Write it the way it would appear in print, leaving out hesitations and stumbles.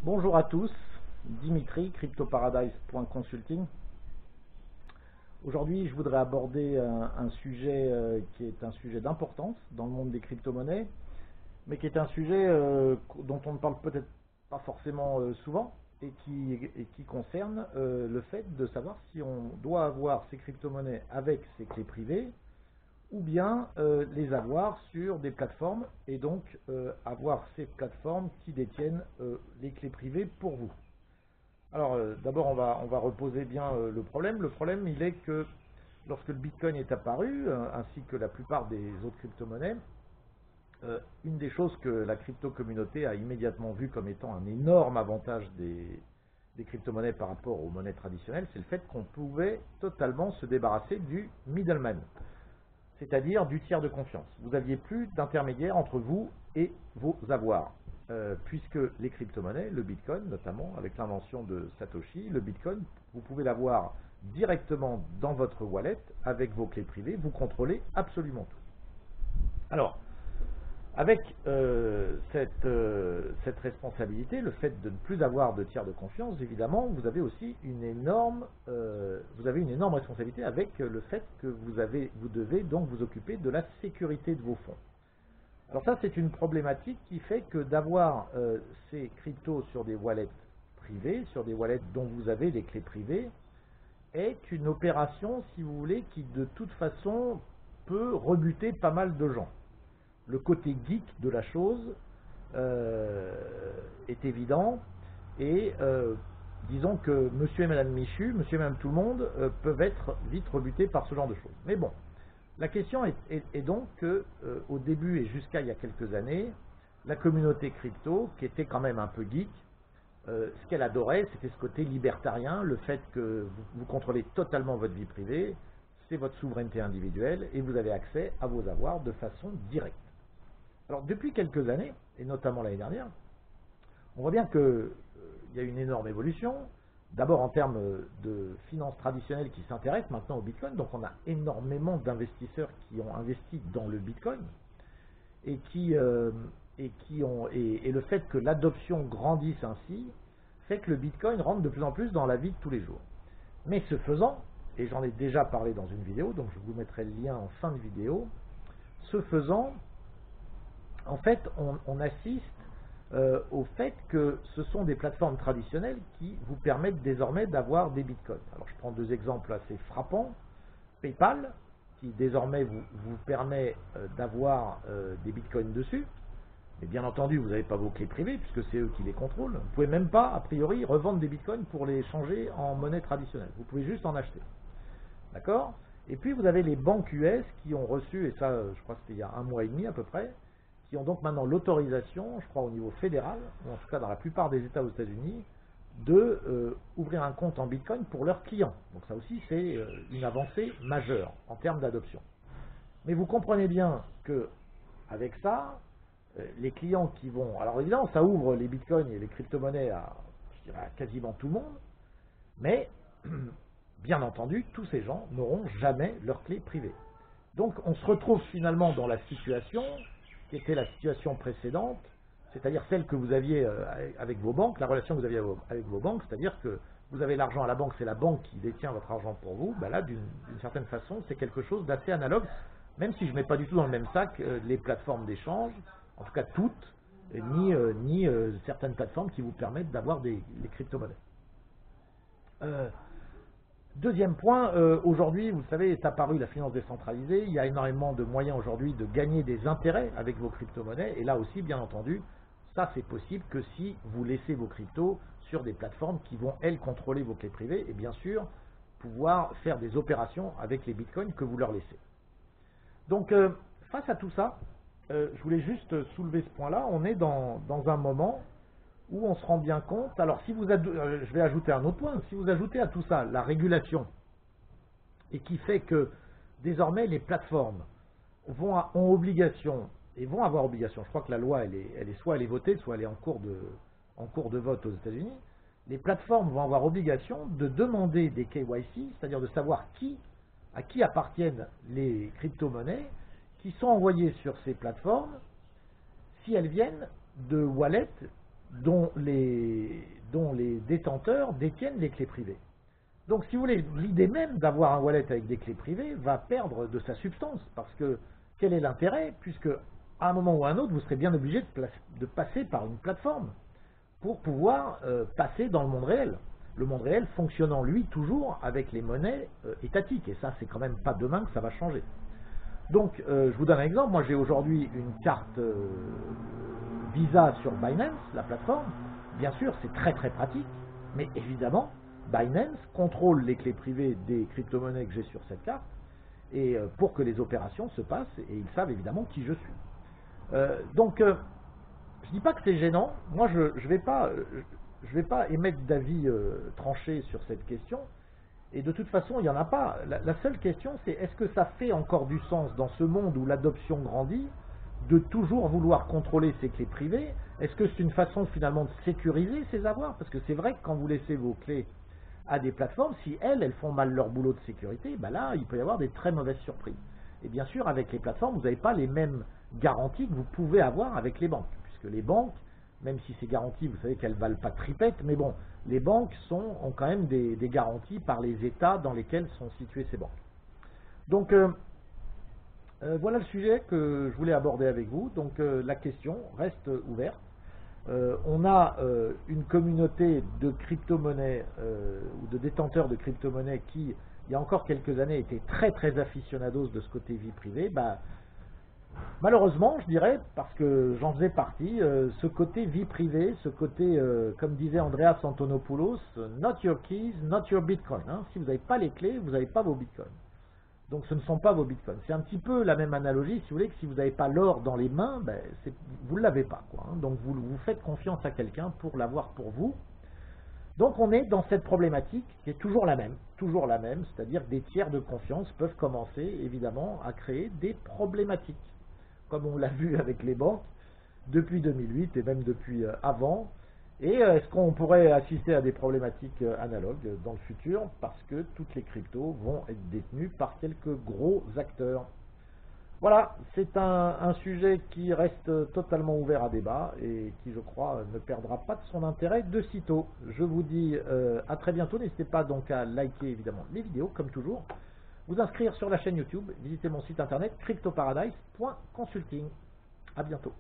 Bonjour à tous, Dimitri, cryptoparadise.consulting. Aujourd'hui, je voudrais aborder un sujet qui est un sujet d'importance dans le monde des crypto-monnaies, mais qui est un sujet dont on ne parle peut-être pas forcément souvent et qui concerne le fait de savoir si on doit avoir ces crypto-monnaies avec ses clés privées ou bien les avoir sur des plateformes et donc avoir ces plateformes qui détiennent les clés privées pour vous. Alors d'abord on va reposer bien le problème. Le problème il est que lorsque le Bitcoin est apparu, ainsi que la plupart des autres crypto-monnaies, une des choses que la crypto-communauté a immédiatement vu comme étant un énorme avantage des crypto-monnaies par rapport aux monnaies traditionnelles, c'est le fait qu'on pouvait totalement se débarrasser du middleman, c'est-à-dire du tiers de confiance. Vous n'aviez plus d'intermédiaire entre vous et vos avoirs, puisque les crypto-monnaies, le Bitcoin notamment, avec l'invention de Satoshi, le Bitcoin, vous pouvez l'avoir directement dans votre wallet avec vos clés privées, vous contrôlez absolument tout. Alors, avec cette responsabilité, le fait de ne plus avoir de tiers de confiance, évidemment, vous avez aussi une énorme responsabilité avec le fait que vous devez donc vous occuper de la sécurité de vos fonds. Alors ça, c'est une problématique qui fait que d'avoir ces cryptos sur des wallets privés, sur des wallets dont vous avez les clés privées, est une opération, si vous voulez, qui de toute façon peut rebuter pas mal de gens. Le côté geek de la chose est évident et disons que monsieur et madame Michu, monsieur et madame tout le monde peuvent être vite rebutés par ce genre de choses. Mais bon, la question est donc que au début et jusqu'à il y a quelques années, la communauté crypto, qui était quand même un peu geek, ce qu'elle adorait, c'était ce côté libertarien, le fait que vous contrôlez totalement votre vie privée, c'est votre souveraineté individuelle et vous avez accès à vos avoirs de façon directe. Alors depuis quelques années, et notamment l'année dernière, on voit bien qu'il y a une énorme évolution. D'abord en termes de finances traditionnelles qui s'intéressent maintenant au Bitcoin, donc on a énormément d'investisseurs qui ont investi dans le Bitcoin et le fait que l'adoption grandisse ainsi fait que le Bitcoin rentre de plus en plus dans la vie de tous les jours. Mais ce faisant, et j'en ai déjà parlé dans une vidéo, donc je vous mettrai le lien en fin de vidéo, ce faisant, en fait, on assiste au fait que ce sont des plateformes traditionnelles qui vous permettent désormais d'avoir des bitcoins. Alors je prends deux exemples assez frappants. PayPal, qui désormais vous permet d'avoir des bitcoins dessus. Mais bien entendu, vous n'avez pas vos clés privées puisque c'est eux qui les contrôlent. Vous ne pouvez même pas, a priori, revendre des bitcoins pour les changer en monnaie traditionnelle. Vous pouvez juste en acheter. D'accord? Et puis vous avez les banques US qui ont reçu, et ça je crois que c'était il y a un mois et demi à peu près, qui ont donc maintenant l'autorisation, je crois au niveau fédéral, ou en tout cas dans la plupart des États aux États-Unis, de ouvrir un compte en Bitcoin pour leurs clients. Donc ça aussi c'est une avancée majeure en termes d'adoption. Mais vous comprenez bien que avec ça, les clients qui vont... Alors évidemment ça ouvre les Bitcoins et les crypto-monnaies à quasiment tout le monde, mais bien entendu tous ces gens n'auront jamais leurs clés privées. Donc on se retrouve finalement dans la situation qui était la situation précédente, c'est-à-dire celle que vous aviez avec vos banques, la relation que vous aviez avec vos banques, c'est-à-dire que vous avez l'argent à la banque, c'est la banque qui détient votre argent pour vous, ben là d'une certaine façon c'est quelque chose d'assez analogue, même si je ne mets pas du tout dans le même sac les plateformes d'échange, en tout cas toutes, ni certaines plateformes qui vous permettent d'avoir les crypto-monnaies. Deuxième point, aujourd'hui, vous le savez, est apparue la finance décentralisée. Il y a énormément de moyens aujourd'hui de gagner des intérêts avec vos crypto-monnaies. Et là aussi, bien entendu, ça c'est possible que si vous laissez vos cryptos sur des plateformes qui vont, elles, contrôler vos clés privées et bien sûr, pouvoir faire des opérations avec les bitcoins que vous leur laissez. Donc, face à tout ça, je voulais juste soulever ce point-là. On est dans un moment où on se rend bien compte, alors si vous je vais ajouter un autre point, si vous ajoutez à tout ça la régulation, et qui fait que désormais les plateformes ont obligation, et vont avoir obligation, je crois que la loi soit elle est votée, soit elle est en cours de vote aux États-Unis, les plateformes vont avoir obligation de demander des KYC, c'est-à-dire de savoir à qui appartiennent les crypto-monnaies qui sont envoyées sur ces plateformes, si elles viennent de wallets dont les dont les détenteurs détiennent les clés privées. Donc si vous voulez, l'idée même d'avoir un wallet avec des clés privées va perdre de sa substance, parce que quel est l'intérêt, puisque à un moment ou à un autre, vous serez bien obligé de passer par une plateforme pour pouvoir passer dans le monde réel. Le monde réel fonctionnant, lui, toujours avec les monnaies étatiques, et ça, c'est quand même pas demain que ça va changer. Donc, je vous donne un exemple. Moi, j'ai aujourd'hui une carte Visa sur Binance, la plateforme. Bien sûr, c'est très très pratique, mais évidemment, Binance contrôle les clés privées des crypto-monnaies que j'ai sur cette carte, et pour que les opérations se passent, et ils savent évidemment qui je suis. Je dis pas que c'est gênant. Moi, je vais pas émettre d'avis tranché sur cette question. Et de toute façon, il n'y en a pas. La seule question, c'est est-ce que ça fait encore du sens dans ce monde où l'adoption grandit de toujours vouloir contrôler ces clés privées? Est-ce que c'est une façon finalement de sécuriser ces avoirs? Parce que c'est vrai que quand vous laissez vos clés à des plateformes, si elles font mal leur boulot de sécurité, ben là, il peut y avoir des très mauvaises surprises. Et bien sûr, avec les plateformes, vous n'avez pas les mêmes garanties que vous pouvez avoir avec les banques. Puisque les banques, même si ces garanties, vous savez qu'elles ne valent pas tripette, mais bon, les banques ont quand même des garanties par les États dans lesquels sont situées ces banques. Donc, voilà le sujet que je voulais aborder avec vous. Donc, la question reste ouverte. On a une communauté de crypto-monnaies ou de détenteurs de crypto-monnaies qui, il y a encore quelques années, étaient très très aficionados de ce côté vie privée. Malheureusement, je dirais, parce que j'en faisais partie, ce côté vie privée, ce côté, comme disait Andreas Antonopoulos, not your keys, not your bitcoin. Hein. Si vous n'avez pas les clés, vous n'avez pas vos bitcoins. Donc ce ne sont pas vos bitcoins. C'est un petit peu la même analogie, si vous voulez, que si vous n'avez pas l'or dans les mains, vous ne l'avez pas. Quoi, hein. Donc vous faites confiance à quelqu'un pour l'avoir pour vous. Donc on est dans cette problématique qui est toujours la même, c'est-à-dire que des tiers de confiance peuvent commencer évidemment à créer des problématiques. Comme on l'a vu avec les banques depuis 2008 et même depuis avant. Et est-ce qu'on pourrait assister à des problématiques analogues dans le futur parce que toutes les cryptos vont être détenues par quelques gros acteurs? Voilà, c'est un sujet qui reste totalement ouvert à débat et qui, je crois, ne perdra pas de son intérêt de sitôt. Je vous dis à très bientôt. N'hésitez pas donc à liker évidemment les vidéos, comme toujours. Vous inscrire sur la chaîne YouTube, visitez mon site internet cryptoparadise.consulting. À bientôt.